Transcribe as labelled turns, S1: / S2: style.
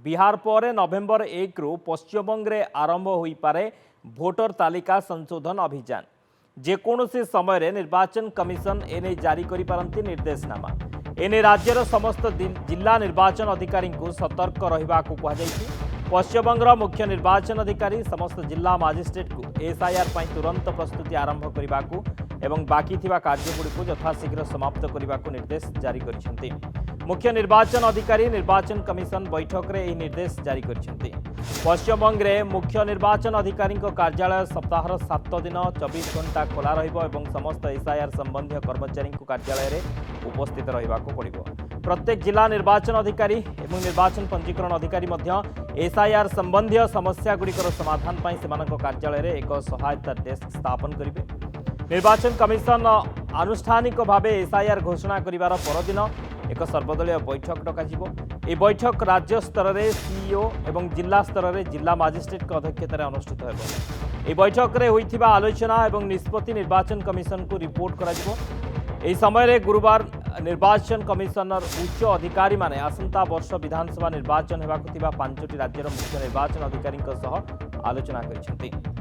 S1: बिहार पर नवेम्बर 1 रु पश्चिमबंग में आरंभ हो पारे भोटर तालिका संशोधन अभियान। जेकोसी समय निर्वाचन कमिशन एने जारी करिपारंती निर्देशनामा। एने राज्यर समस्त जिला निर्वाचन अधिकारी को सतर्क रहिबा को कहुଯାଇଛି। पश्चिमबंगर मुख्य निर्वाचन अधिकारी समस्त जिला मजिस्ट्रेट को एसआईआर तुरंत प्रस्तुति आरंभ करने को एवं बाकी थिबा कार्यगुड़ी को यथाशीघ्र समाप्त करने को निर्देश जारी करिसेंती। मुख्य निर्वाचन अधिकारी निर्वाचन कमिशन बैठक रे यह निर्देश जारी करिसेंती। पश्चिमबंग में मुख्य निर्वाचन अधिकारी कार्यालय सप्ताह 7 दिन 24 घंटा खोला रहिबो एवं समस्त एसआईआर संबंधी कर्मचारी कार्यालय रे उपस्थित रहिबा को पड़िबो। प्रत्येक जिला निर्वाचन अधिकारी एवं निर्वाचन पंजीकरण अधिकारी मध्य एसआईआर संबंधी समस्या गुड़िकर समाधान पाई सेमानक कार्यालय रे एक सहायता डेस्क स्थापन करिवे। निर्वाचन कमिशन आनुष्ठानिक भाव एसआईआर घोषणा करिवार परदिन एक सर्वदलीय बैठक डकाजिबो। ए बैठक राज्य स्तर में सीईओ एवं जिला स्तर में जिला मजिस्ट्रेट अध्यक्षतार अनुष्ठित होब। ए बैठक में होइथिबा आलोचना एवं निष्पत्ति निर्वाचन कमिशन को रिपोर्ट कराजिबो। एही समय गुरुवार निर्वाचन कमिशनर उच्च अधिकारी माने आसंता वर्ष विधानसभा निर्वाचन हेबाकु थिबा 5टी राज्यर मुख्य निर्वाचन अधिकारी आलोचना करिसेंती।